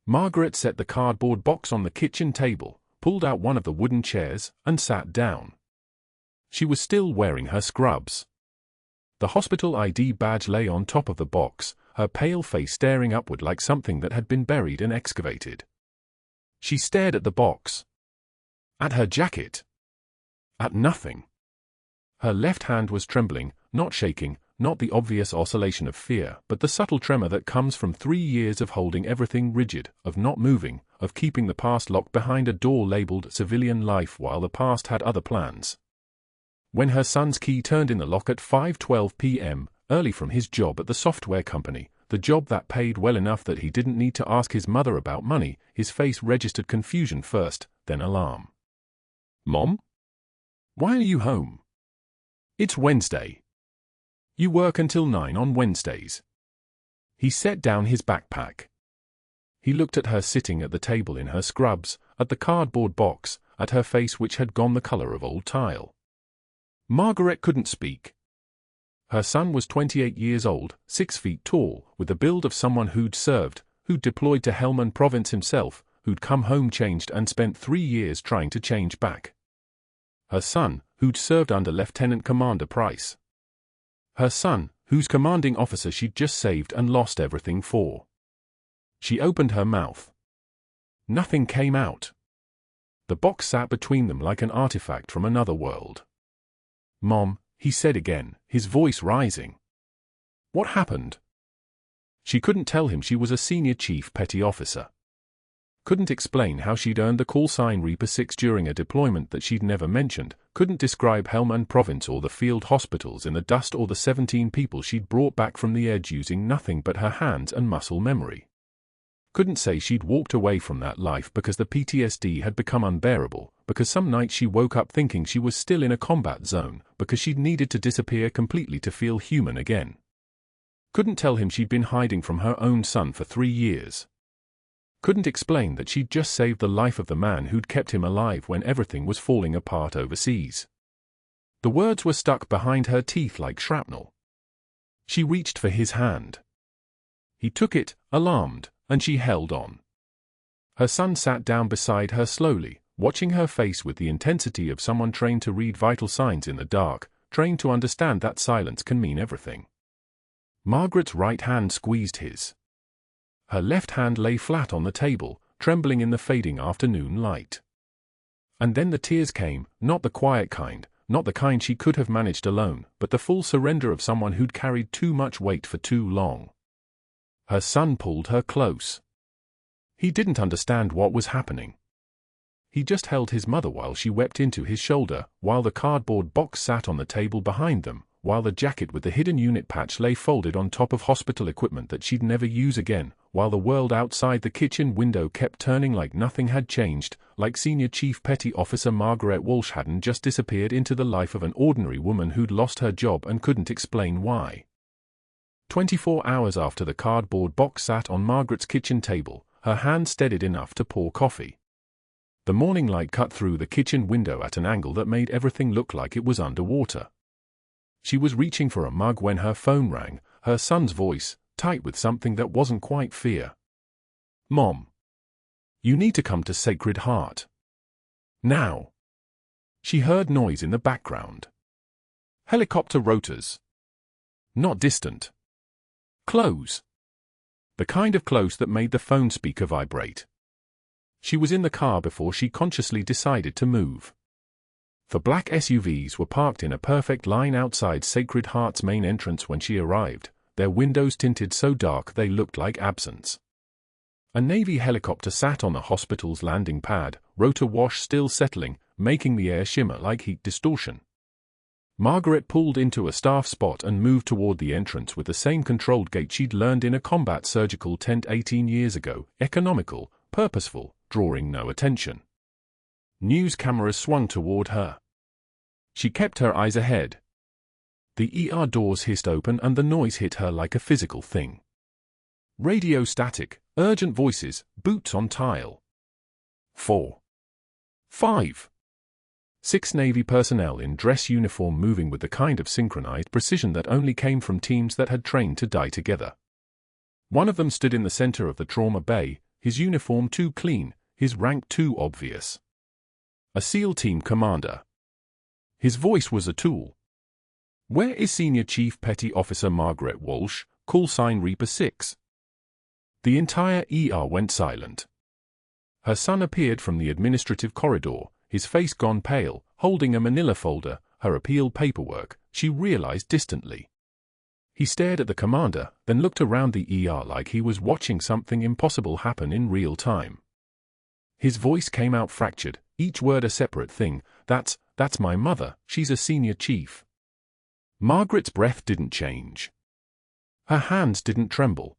Margaret set the cardboard box on the kitchen table, pulled out one of the wooden chairs, and sat down. She was still wearing her scrubs. The hospital ID badge lay on top of the box, her pale face staring upward like something that had been buried and excavated. She stared at the box. At her jacket. At nothing. Her left hand was trembling, not shaking, not the obvious oscillation of fear, but the subtle tremor that comes from 3 years of holding everything rigid, of not moving, of keeping the past locked behind a door labeled civilian life while the past had other plans. When her son's key turned in the lock at 5:12 p.m., early from his job at the software company, the job that paid well enough that he didn't need to ask his mother about money, his face registered confusion first, then alarm. "Mom? Why are you home?" "It's Wednesday. You work until 9 on Wednesdays." He set down his backpack. He looked at her sitting at the table in her scrubs, at the cardboard box, at her face which had gone the color of old tile. Margaret couldn't speak. Her son was 28 years old, 6 feet tall, with the build of someone who'd served, who'd deployed to Helmand Province himself, who'd come home changed and spent 3 years trying to change back. Her son, who'd served under Lieutenant Commander Price. Her son, whose commanding officer she'd just saved and lost everything for. She opened her mouth. Nothing came out. The box sat between them like an artifact from another world. "Mom," he said again, his voice rising. "What happened?" She couldn't tell him she was a senior chief petty officer. Couldn't explain how she'd earned the call sign Reaper 6 during a deployment that she'd never mentioned, couldn't describe Helmand Province or the field hospitals in the dust or the 17 people she'd brought back from the edge using nothing but her hands and muscle memory. Couldn't say she'd walked away from that life because the PTSD had become unbearable, because some night she woke up thinking she was still in a combat zone, because she'd needed to disappear completely to feel human again. Couldn't tell him she'd been hiding from her own son for 3 years. Couldn't explain that she'd just saved the life of the man who'd kept him alive when everything was falling apart overseas. The words were stuck behind her teeth like shrapnel. She reached for his hand. He took it, alarmed, and she held on. Her son sat down beside her slowly, watching her face with the intensity of someone trained to read vital signs in the dark, trained to understand that silence can mean everything. Margaret's right hand squeezed his. Her left hand lay flat on the table, trembling in the fading afternoon light. And then the tears came, not the quiet kind, not the kind she could have managed alone, but the full surrender of someone who'd carried too much weight for too long. Her son pulled her close. He didn't understand what was happening. He just held his mother while she wept into his shoulder, while the cardboard box sat on the table behind them, while the jacket with the hidden unit patch lay folded on top of hospital equipment that she'd never use again, while the world outside the kitchen window kept turning like nothing had changed, like Senior Chief Petty Officer Margaret Walsh hadn't just disappeared into the life of an ordinary woman who'd lost her job and couldn't explain why. 24 hours after the cardboard box sat on Margaret's kitchen table, her hand steadied enough to pour coffee. The morning light cut through the kitchen window at an angle that made everything look like it was underwater. She was reaching for a mug when her phone rang, her son's voice, tight with something that wasn't quite fear. "Mom. You need to come to Sacred Heart. Now." She heard noise in the background. Helicopter rotors. Not distant. Close. The kind of close that made the phone speaker vibrate. She was in the car before she consciously decided to move. The black SUVs were parked in a perfect line outside Sacred Heart's main entrance when she arrived, their windows tinted so dark they looked like absence. A Navy helicopter sat on the hospital's landing pad, rotor wash still settling, making the air shimmer like heat distortion. Margaret pulled into a staff spot and moved toward the entrance with the same controlled gait she'd learned in a combat surgical tent 18 years ago, economical, purposeful, drawing no attention. News cameras swung toward her. She kept her eyes ahead. The ER doors hissed open and the noise hit her like a physical thing. Radio static, urgent voices, boots on tile. 4. 5. 6 Navy personnel in dress uniform moving with the kind of synchronized precision that only came from teams that had trained to die together. One of them stood in the center of the trauma bay, his uniform too clean, his rank too obvious. A SEAL team commander. His voice was a tool. "Where is Senior Chief Petty Officer Margaret Walsh, call sign Reaper 6? The entire ER went silent. Her son appeared from the administrative corridor, his face gone pale, holding a manila folder, her appeal paperwork, she realized distantly. He stared at the commander, then looked around the ER like he was watching something impossible happen in real time. His voice came out fractured, each word a separate thing. That's my mother, she's a senior chief." Margaret's breath didn't change. Her hands didn't tremble.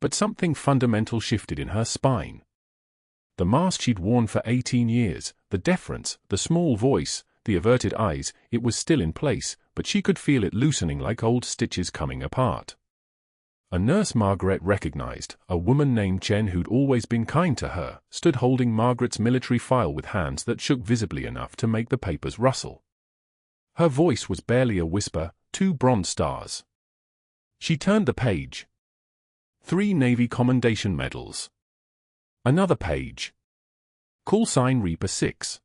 But something fundamental shifted in her spine. The mask she'd worn for 18 years, the deference, the small voice, the averted eyes, it was still in place, but she could feel it loosening like old stitches coming apart. A nurse Margaret recognized, a woman named Chen who'd always been kind to her, stood holding Margaret's military file with hands that shook visibly enough to make the papers rustle. Her voice was barely a whisper, 2 bronze stars. She turned the page. 3 Navy Commendation Medals. Another page. Call sign Reaper 6.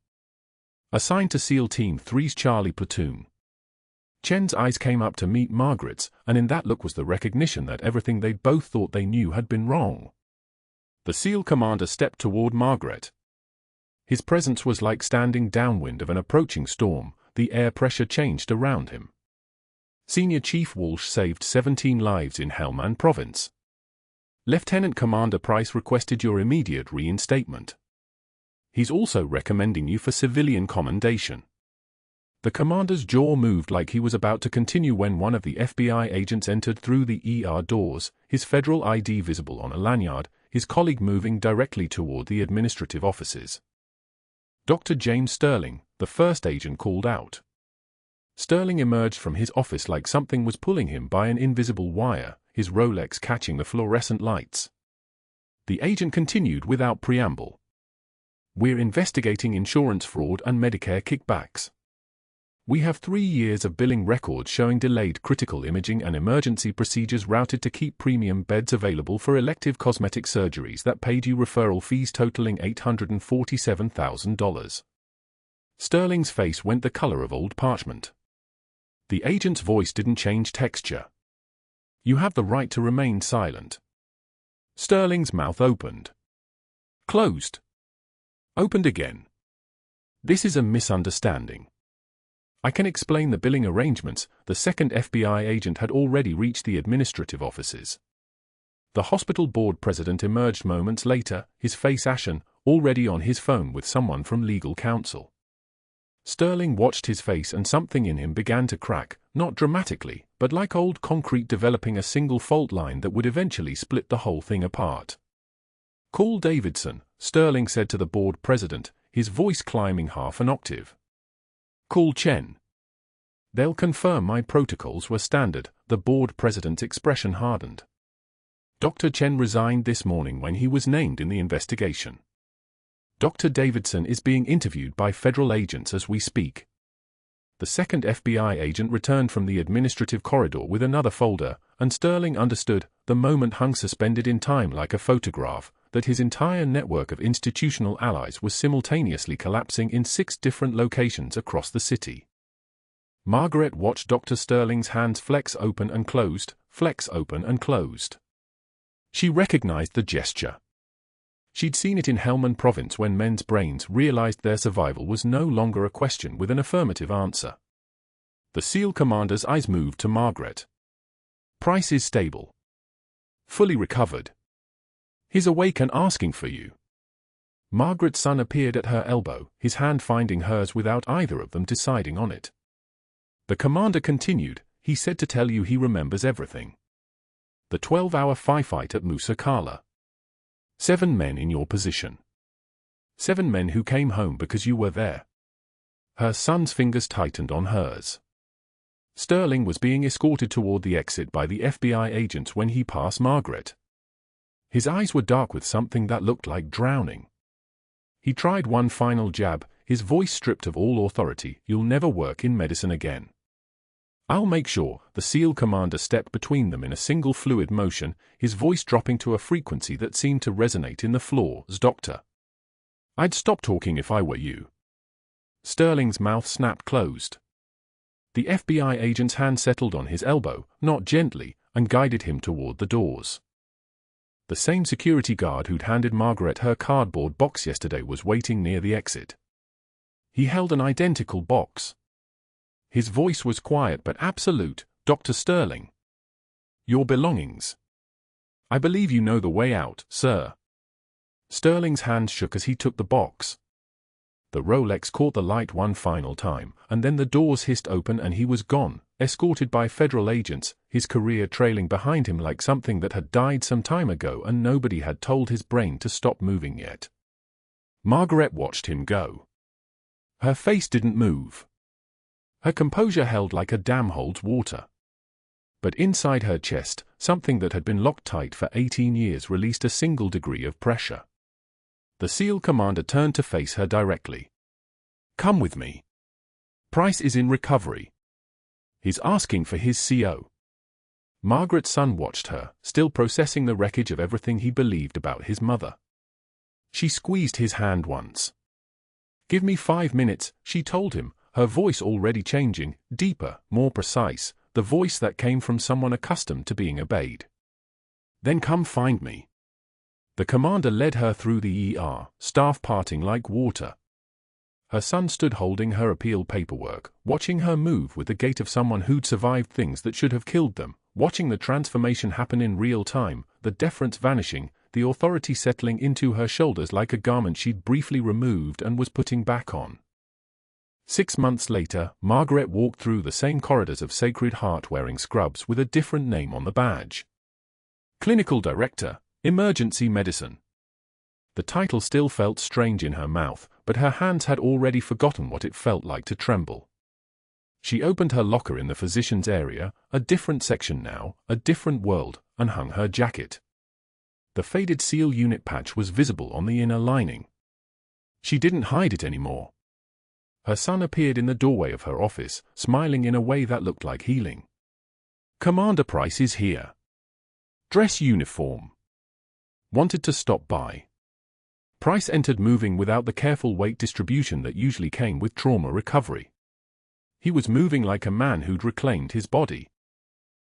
Assigned to SEAL Team 3's Charlie Platoon. Chen's eyes came up to meet Margaret's, and in that look was the recognition that everything they'd both thought they knew had been wrong. The SEAL commander stepped toward Margaret. His presence was like standing downwind of an approaching storm. The air pressure changed around him. Senior Chief Walsh saved 17 lives in Helmand Province. Lieutenant Commander Price requested your immediate reinstatement. He's also recommending you for civilian commendation. The commander's jaw moved like he was about to continue when one of the FBI agents entered through the ER doors, his federal ID visible on a lanyard, his colleague moving directly toward the administrative offices. Dr. James Sterling, the first agent, called out. Sterling emerged from his office like something was pulling him by an invisible wire, his Rolex catching the fluorescent lights. The agent continued without preamble. We're investigating insurance fraud and Medicare kickbacks. We have 3 years of billing records showing delayed critical imaging and emergency procedures routed to keep premium beds available for elective cosmetic surgeries that paid you referral fees totaling $847,000. Sterling's face went the color of old parchment. The agent's voice didn't change texture. You have the right to remain silent. Sterling's mouth opened. Closed. Opened again. This is a misunderstanding. I can explain the billing arrangements. The second FBI agent had already reached the administrative offices. The hospital board president emerged moments later, his face ashen, already on his phone with someone from legal counsel. Sterling watched his face and something in him began to crack, not dramatically, but like old concrete developing a single fault line that would eventually split the whole thing apart. Call Davidson, Sterling said to the board president, his voice climbing half an octave. Call Chen. They'll confirm my protocols were standard. The board president's expression hardened. Dr. Chen resigned this morning when he was named in the investigation. Dr. Davidson is being interviewed by federal agents as we speak. The second FBI agent returned from the administrative corridor with another folder, and Sterling understood, the moment hung suspended in time like a photograph, that his entire network of institutional allies was simultaneously collapsing in 6 different locations across the city. Margaret watched Dr. Sterling's hands flex open and closed, flex open and closed. She recognized the gesture. She'd seen it in Helmand Province when men's brains realized their survival was no longer a question with an affirmative answer. The SEAL commander's eyes moved to Margaret. Price is stable. Fully recovered. He's awake and asking for you. Margaret's son appeared at her elbow, his hand finding hers without either of them deciding on it. The commander continued, he said to tell you he remembers everything. The 12-hour firefight at Musakala. 7 men in your position. 7 men who came home because you were there. Her son's fingers tightened on hers. Sterling was being escorted toward the exit by the FBI agents when he passed Margaret. His eyes were dark with something that looked like drowning. He tried one final jab, his voice stripped of all authority. You'll never work in medicine again. I'll make sure. The SEAL commander stepped between them in a single fluid motion, his voice dropping to a frequency that seemed to resonate in the floors. Doctor. I'd stop talking if I were you. Sterling's mouth snapped closed. The FBI agent's hand settled on his elbow, not gently, and guided him toward the doors. The same security guard who'd handed Margaret her cardboard box yesterday was waiting near the exit. He held an identical box. His voice was quiet but absolute. Dr. Sterling. Your belongings. I believe you know the way out, sir. Sterling's hand shook as he took the box. The Rolex caught the light one final time, and then the doors hissed open and he was gone, escorted by federal agents, his career trailing behind him like something that had died some time ago and nobody had told his brain to stop moving yet. Margaret watched him go. Her face didn't move. Her composure held like a dam holds water. But inside her chest, something that had been locked tight for 18 years released a single degree of pressure. The SEAL commander turned to face her directly. Come with me. Price is in recovery. He's asking for his CO. Margaret's son watched her, still processing the wreckage of everything he believed about his mother. She squeezed his hand once. "Give me 5 minutes," she told him, her voice already changing, deeper, more precise, the voice that came from someone accustomed to being obeyed. "Then come find me." The commander led her through the ER, staff parting like water. Her son stood holding her appeal paperwork, watching her move with the gait of someone who'd survived things that should have killed them, watching the transformation happen in real time, the deference vanishing, the authority settling into her shoulders like a garment she'd briefly removed and was putting back on. 6 months later, Margaret walked through the same corridors of Sacred Heart wearing scrubs with a different name on the badge. Clinical Director, Emergency Medicine. The title still felt strange in her mouth, but her hands had already forgotten what it felt like to tremble. She opened her locker in the physician's area, a different section now, a different world, and hung her jacket. The faded seal unit patch was visible on the inner lining. She didn't hide it anymore. Her son appeared in the doorway of her office, smiling in a way that looked like healing. "Commander Price is here. Dress uniform. Wanted to stop by." Price entered, moving without the careful weight distribution that usually came with trauma recovery. He was moving like a man who'd reclaimed his body.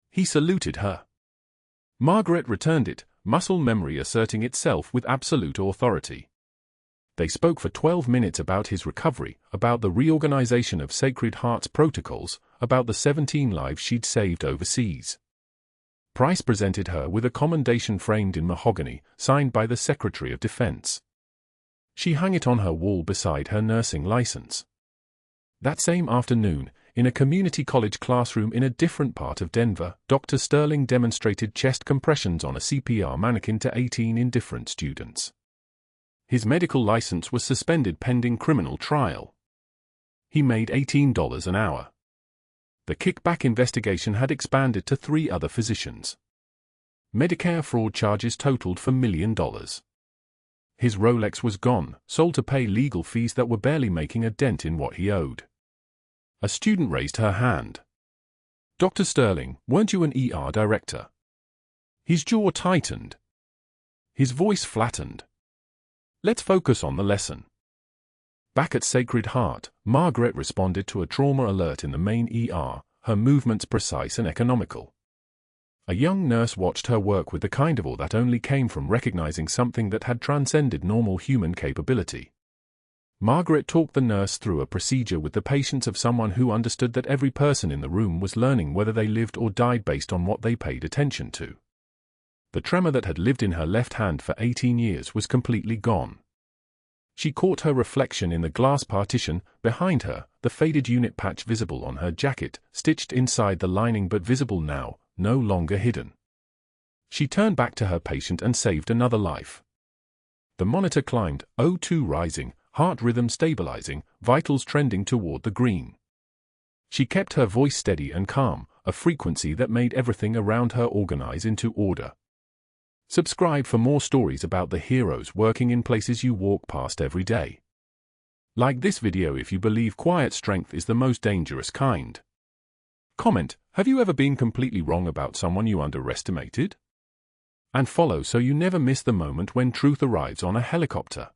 He saluted her. Margaret returned it, muscle memory asserting itself with absolute authority. They spoke for 12 minutes about his recovery, about the reorganization of Sacred Heart's protocols, about the 17 lives she'd saved overseas. Price presented her with a commendation framed in mahogany, signed by the Secretary of Defense. She hung it on her wall beside her nursing license. That same afternoon, in a community college classroom in a different part of Denver, Dr. Sterling demonstrated chest compressions on a CPR mannequin to 18 indifferent students. His medical license was suspended pending criminal trial. He made $18 an hour. The kickback investigation had expanded to 3 other physicians. Medicare fraud charges totaled $4 million. His Rolex was gone, sold to pay legal fees that were barely making a dent in what he owed. A student raised her hand. "Dr. Sterling, weren't you an ER director?" His jaw tightened. His voice flattened. "Let's focus on the lesson." Back at Sacred Heart, Margaret responded to a trauma alert in the main ER, her movements precise and economical. A young nurse watched her work with the kind of awe that only came from recognizing something that had transcended normal human capability. Margaret talked the nurse through a procedure with the patience of someone who understood that every person in the room was learning whether they lived or died based on what they paid attention to. The tremor that had lived in her left hand for 18 years was completely gone. She caught her reflection in the glass partition behind her, the faded unit patch visible on her jacket, stitched inside the lining but visible now, no longer hidden. She turned back to her patient and saved another life. The monitor climbed, O2 rising, heart rhythm stabilizing, vitals trending toward the green. She kept her voice steady and calm, a frequency that made everything around her organize into order. Subscribe for more stories about the heroes working in places you walk past every day. Like this video if you believe quiet strength is the most dangerous kind. Comment, have you ever been completely wrong about someone you underestimated? And follow so you never miss the moment when truth arrives on a helicopter.